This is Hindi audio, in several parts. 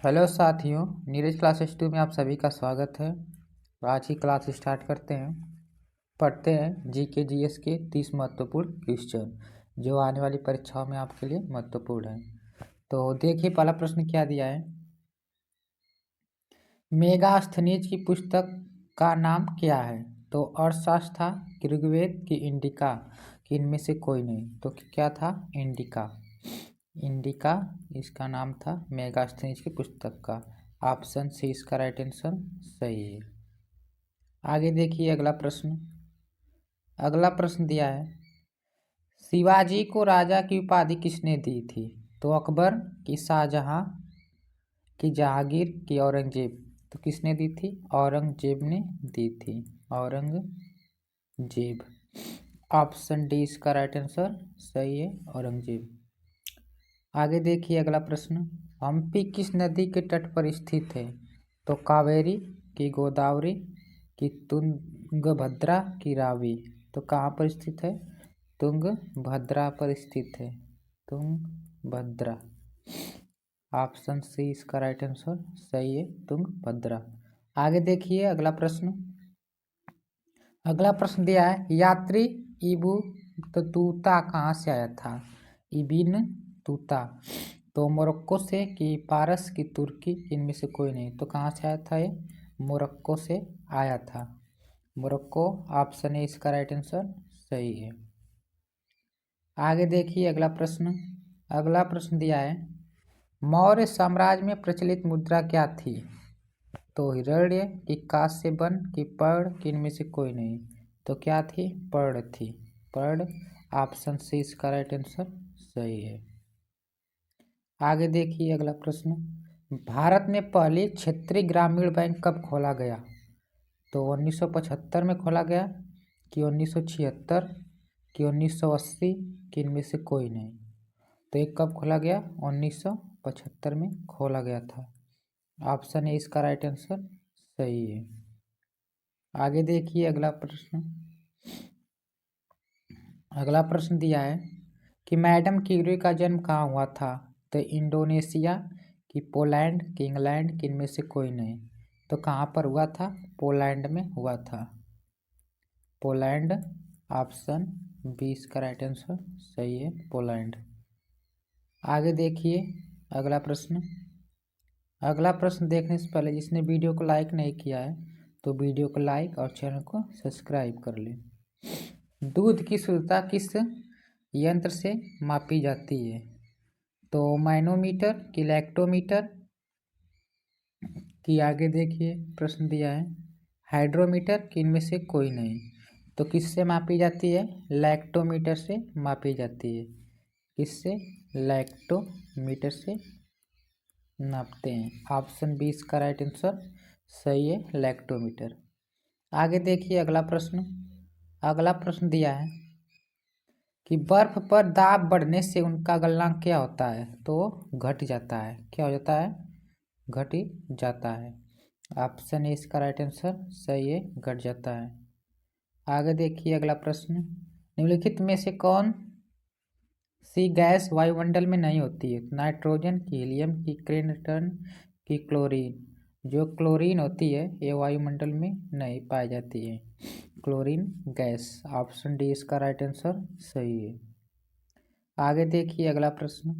हेलो साथियों, नीरज क्लासेस 2 में आप सभी का स्वागत है। आज की क्लास स्टार्ट करते हैं। पढ़ते हैं जीके जीएस के 30 महत्वपूर्ण क्वेश्चन जो आने वाली परीक्षाओं में आपके लिए महत्वपूर्ण है। तो देखिए, पहला प्रश्न क्या दिया है। मेगास्थनीज की पुस्तक का नाम क्या है? तो अर्थशास्त्र था, ऋग्वेद की इंडिका, कि इनमें से कोई नहीं। तो क्या था? इंडिका। इंडिका इसका नाम था मेगास्थनीज की पुस्तक का। ऑप्शन सी इसका राइट आंसर सही है। आगे देखिए अगला प्रश्न। अगला प्रश्न दिया है, शिवाजी को राजा की उपाधि किसने दी थी? तो अकबर, की शाहजहां, की जहांगीर, की औरंगजेब। तो किसने दी थी? औरंगजेब ने दी थी। औरंगजेब। ऑप्शन डी इसका राइट आंसर सही है, औरंगजेब। आगे देखिए अगला प्रश्न। हम्पी किस नदी के तट पर स्थित है? तो कावेरी, की गोदावरी, की तुंगभद्रा, की रावी। तो कहाँ पर स्थित है? तुंगभद्रा पर स्थित है। तुंगभद्रा। ऑप्शन सी इसका राइट आंसर सही है, तुंगभद्रा। आगे देखिए अगला प्रश्न। अगला प्रश्न दिया है, यात्री इबू तूता कहाँ से आया था? इबिन तूता। तो मोरक्को से, कि पारस, की तुर्की, इनमें से कोई नहीं। तो कहाँ से आया था ये? मोरक्को से आया था। मोरक्को। ऑप्शन ए इसका राइट आंसर सही है। आगे देखिए अगला प्रश्न। अगला प्रश्न दिया है, मौर्य साम्राज्य में प्रचलित मुद्रा क्या थी? तो हिरण्य, की कांस्यबन, की पर्ण, की इनमें से कोई नहीं। तो क्या थी? पर्ण थी। पर्ण। ऑप्शन सी इसका राइट आंसर सही है। आगे देखिए अगला प्रश्न। भारत में पहली क्षेत्रीय ग्रामीण बैंक कब खोला गया? तो 1975 में खोला गया, कि 1976, कि 1980, कि इनमें से कोई नहीं। तो ये कब खोला गया? 1975 में खोला गया था। ऑप्शन ए इसका राइट आंसर सही है। आगे देखिए अगला प्रश्न। अगला प्रश्न दिया है कि मैडम क्यूरी का जन्म कहाँ हुआ था? तो इंडोनेशिया, कि पोलैंड, कि इंग्लैंड, कि इनमें से कोई नहीं। तो कहाँ पर हुआ था? पोलैंड में हुआ था। पोलैंड। ऑप्शन बी इसका राइट आंसर सही है, पोलैंड। आगे देखिए अगला प्रश्न। अगला प्रश्न देखने से पहले जिसने वीडियो को लाइक नहीं किया है तो वीडियो को लाइक और चैनल को सब्सक्राइब कर लें। दूध की शुद्धता किस यंत्र से मापी जाती है? तो मैनोमीटर, की लैक्टोमीटर, की आगे देखिए प्रश्न दिया है हाइड्रोमीटर, की इनमें से कोई नहीं। तो किससे मापी जाती है? लैक्टोमीटर से मापी जाती है। किससे? लैक्टोमीटर से नापते हैं। ऑप्शन बी इसका राइट आंसर सही है, लैक्टोमीटर। आगे देखिए अगला प्रश्न। अगला प्रश्न दिया है कि बर्फ पर दाब बढ़ने से उनका गलनांक क्या होता है? तो घट जाता है। क्या हो जाता है? घट जाता है। ऑप्शन ए इसका राइट आंसर सही है, घट जाता है। आगे देखिए अगला प्रश्न। निम्नलिखित में से कौन सी गैस वायुमंडल में नहीं होती है? नाइट्रोजन, की हीलियम, की क्रेटन, की क्लोरीन। जो क्लोरीन होती है ये वायुमंडल में नहीं पाई जाती है, क्लोरीन गैस। ऑप्शन डी इसका राइट आंसर सही है। आगे देखिए अगला प्रश्न।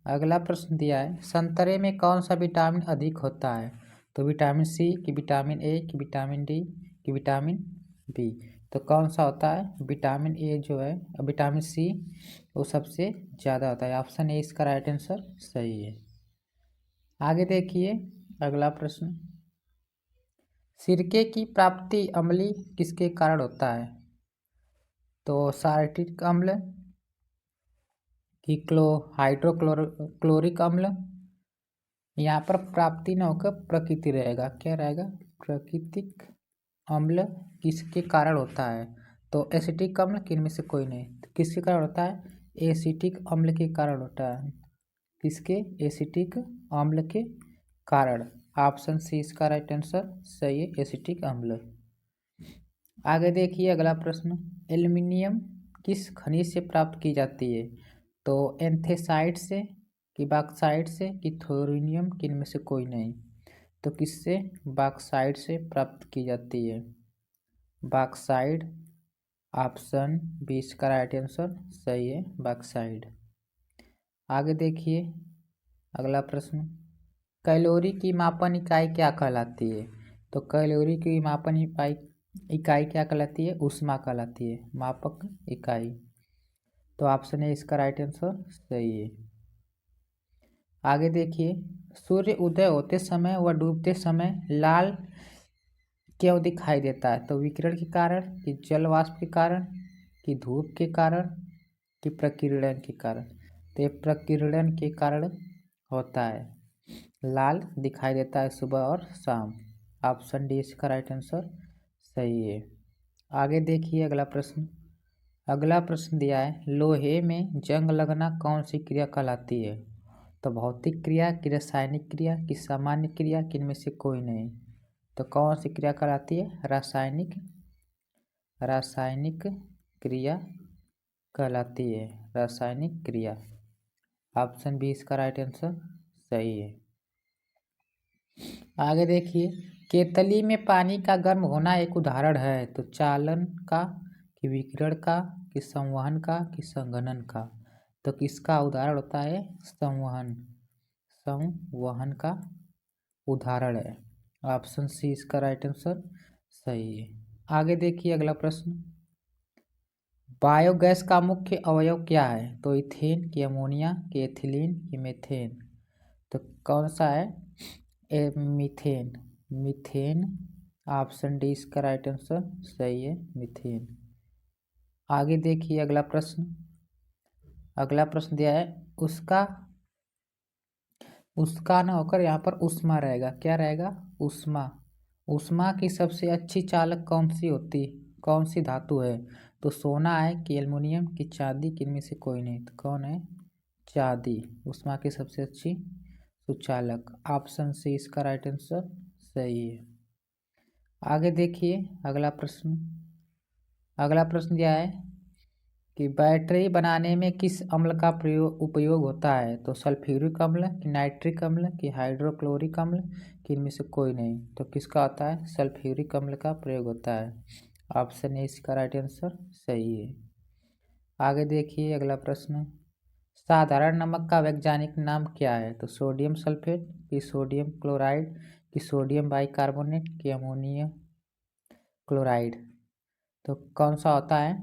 अगला प्रश्न दिया है संतरे में कौन सा विटामिन अधिक होता है? तो विटामिन सी, की विटामिन ए, की विटामिन डी, की विटामिन बी। तो कौन सा होता है? विटामिन ए जो है, विटामिन सी, वो सबसे ज़्यादा होता है। ऑप्शन ए इसका राइट आंसर सही है। आगे देखिए अगला प्रश्न। सिरके की प्राप्ति अम्लीय किसके कारण होता है? तो सार्टिक अम्ल, कि हाइड्रोक्लोरिक अम्ल। यहाँ पर प्राप्ति न होकर प्रकृति रहेगा। क्या रहेगा? प्राकृतिक अम्ल किसके कारण होता है? तो एसिटिक अम्ल, किनमें से कोई नहीं। तो किसके कारण होता है? एसिटिक अम्ल के कारण होता है। किसके? एसिटिक अम्ल के कारण। ऑप्शन सी इसका राइट आंसर सही है, एसिटिक अम्ल। आगे देखिए अगला प्रश्न। एल्युमिनियम किस खनिज से प्राप्त की जाती है? तो एंथेसाइट से, कि बॉक्साइट से कि थोरियम कि इनमें से कोई नहीं। तो किससे? बॉक्साइट से प्राप्त की जाती है। बॉक्साइट, ऑप्शन बी इसका राइट आंसर सही है, बॉक्साइट। आगे देखिए अगला प्रश्न, कैलोरी की मापन इकाई क्या कहलाती है? तो कैलोरी की मापन इकाई क्या कहलाती है? ऊष्मा कहलाती है, मापक इकाई। तो ऑप्शन है इसका राइट आंसर सही है। आगे देखिए, सूर्य उदय होते समय व डूबते समय लाल क्यों दिखाई देता है? तो विकिरण के कारण, कि जल वाष्प के कारण, कि धूप के कारण, कि प्रकीर्णन के कारण? तो ये प्रकीर्णन के कारण होता है, लाल दिखाई देता है सुबह और शाम। ऑप्शन डी इसका राइट आंसर सही है। आगे देखिए अगला प्रश्न। अगला प्रश्न दिया है, लोहे में जंग लगना कौन सी क्रिया कहलाती है? तो भौतिक क्रिया, कि रासायनिक क्रिया, कि सामान्य क्रिया, कि इनमें से कोई नहीं? तो कौन सी क्रिया कहलाती है? रासायनिक क्रिया कहलाती है, रासायनिक क्रिया। ऑप्शन बी इसका राइट आंसर सही है। आगे देखिए, केतली में पानी का गर्म होना एक उदाहरण है। तो चालन का, कि विकिरण का, कि संवहन का, कि संघनन का? तो किसका उदाहरण होता है? संवहन, संवहन का उदाहरण है। ऑप्शन सी इसका राइट आंसर सही है। आगे देखिए अगला प्रश्न, बायोगैस का मुख्य अवयव क्या है? तो इथेन, कि अमोनिया, कि एथिलीन, कि मीथेन? तो कौन सा है? Methane, methane. ऑप्शन डी इसका राइट आंसर सही है, मीथेन। आगे देखिए अगला प्रश्न। अगला प्रश्न दिया है, उसका ना होकर यहाँ पर उष्मा रहेगा। क्या रहेगा? उष्मा। उष्मा की सबसे अच्छी चालक कौन सी धातु है? तो सोना है, कि एल्युमिनियम, कि चांदी, कि इनमें से कोई नहीं? तो कौन है? चांदी उष्मा की सबसे अच्छी सुचालक। ऑप्शन सी इसका राइट आंसर सही है। आगे देखिए अगला प्रश्न। अगला प्रश्न दिया है कि बैटरी बनाने में किस अम्ल का उपयोग होता है? तो सल्फ्यूरिक अम्ल, कि नाइट्रिक अम्ल, कि हाइड्रोक्लोरिक अम्ल, कि इनमें से कोई नहीं? तो किसका होता है? सल्फ्यूरिक अम्ल का प्रयोग होता है। ऑप्शन ए इसका राइट आंसर सही है। आगे देखिए अगला प्रश्न, साधारण नमक का वैज्ञानिक नाम क्या है? तो सोडियम सल्फेट, कि सोडियम क्लोराइड, कि सोडियम बाइकार्बोनेट, कि अमोनियम क्लोराइड? तो कौन सा होता है?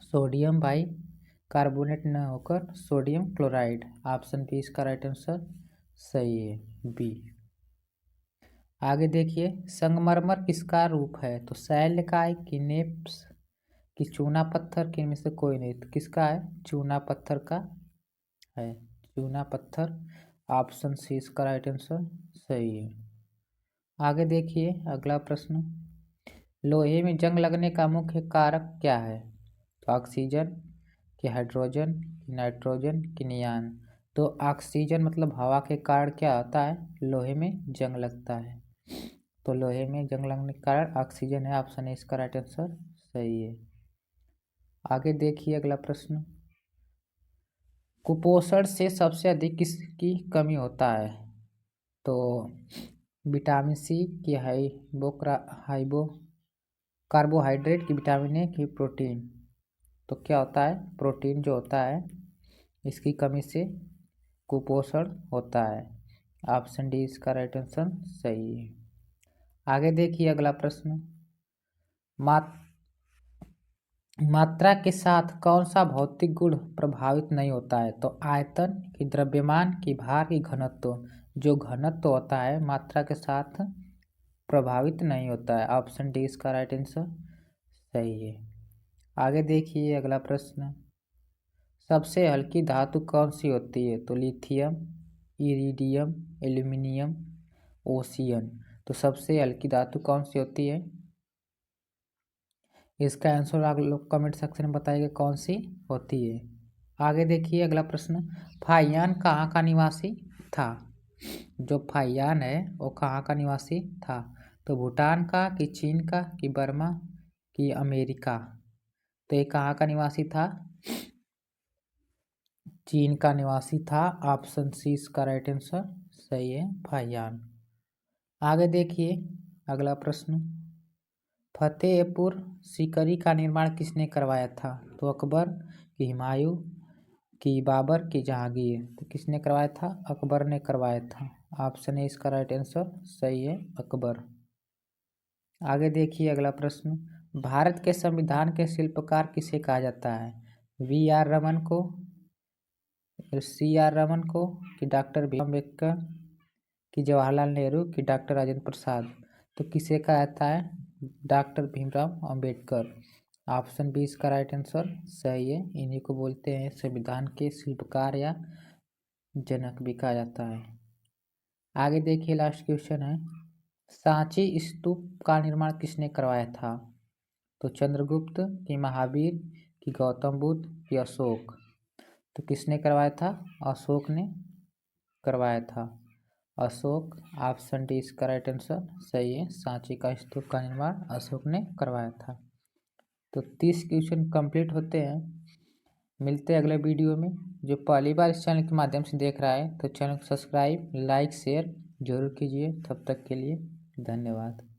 सोडियम बाइकार्बोनेट न होकर सोडियम क्लोराइड। ऑप्शन बी इसका राइट आंसर सही है, बी। आगे देखिए, संगमरमर किसका रूप है? तो शैलकाय, कि नेप्स, कि चूना पत्थर, कि इनमें से कोई नहीं? तो किसका है? चूना पत्थर का है, चूना पत्थर। ऑप्शन सी इसका राइट आंसर सही है। आगे देखिए अगला प्रश्न, लोहे में जंग लगने का मुख्य कारक क्या है? तो ऑक्सीजन, कि हाइड्रोजन, कि नाइट्रोजन, कि नियान? तो ऑक्सीजन मतलब हवा के कारण क्या होता है? लोहे में जंग लगता है। तो लोहे में जंग लगने के कारण ऑक्सीजन है। ऑप्शन है इसका राइट आंसर सही है। आगे देखिए अगला प्रश्न, कुपोषण से सबसे अधिक किसकी कमी होता है? तो विटामिन सी, की हाइबो कार्बोहाइड्रेट, की विटामिन ए, की प्रोटीन? तो क्या होता है? प्रोटीन जो होता है इसकी कमी से कुपोषण होता है। ऑप्शन डी इसका राइट आंसर सही है। आगे देखिए अगला प्रश्न, मात्रा के साथ कौन सा भौतिक गुण प्रभावित नहीं होता है? तो आयतन, की द्रव्यमान, की भार, की घनत्व? जो घनत्व होता है मात्रा के साथ प्रभावित नहीं होता है। ऑप्शन डी इसका राइट आंसर सही है। आगे देखिए अगला प्रश्न, सबसे हल्की धातु कौन सी होती है? तो लिथियम, इरिडियम, एल्यूमिनियम, ओसियन? तो सबसे हल्की धातु कौन सी होती है? इसका आंसर आप लोग कमेंट सेक्शन में बताइए कौन सी होती है। आगे देखिए अगला प्रश्न, फाइयान कहाँ का निवासी था? जो फाइयान है वो कहाँ का निवासी था? तो भूटान का, कि चीन का, कि बर्मा, कि अमेरिका? तो ये कहाँ का निवासी था? चीन का निवासी था। ऑप्शन सी इसका राइट आंसर सही है, फाहियान। आगे देखिए अगला प्रश्न, फतेहपुर सीकरी का निर्माण किसने करवाया था? तो अकबर, कि हुमायूं, कि बाबर, कि जहांगीर। तो किसने करवाया था? अकबर ने करवाया था। ऑप्शन ए इसका राइट आंसर सही है, अकबर। आगे देखिए अगला प्रश्न, भारत के संविधान के शिल्पकार किसे कहा जाता है? वी आर रमन को, सी आर रमन को, कि डॉक्टर भीम अम्बेडकर, कि जवाहरलाल नेहरू, कि डॉक्टर राजेंद्र प्रसाद। तो किसे कहा जाता है? Doctor Bhimrao Ambedkar. Option B इसका राइट आंसर सही है। इन्हीं को बोलते हैं संविधान के शिल्पकार या जनक भी कहा जाता है। आगे देखिए लास्ट क्वेश्चन है, सांची स्तूप का निर्माण किसने करवाया था? तो चंद्रगुप्त, कि महावीर, कि गौतम बुद्ध, कि अशोक। तो किसने करवाया था? अशोक ने करवाया था, अशोक। ऑप्शन डी इसका राइट आंसर सही है। सांची का स्तूप का निर्माण अशोक ने करवाया था। तो 30 क्वेश्चन कंप्लीट होते हैं। मिलते हैं अगले वीडियो में। जो पहली बार इस चैनल के माध्यम से देख रहा है तो चैनल को सब्सक्राइब, लाइक, शेयर जरूर कीजिए। तब तक के लिए धन्यवाद।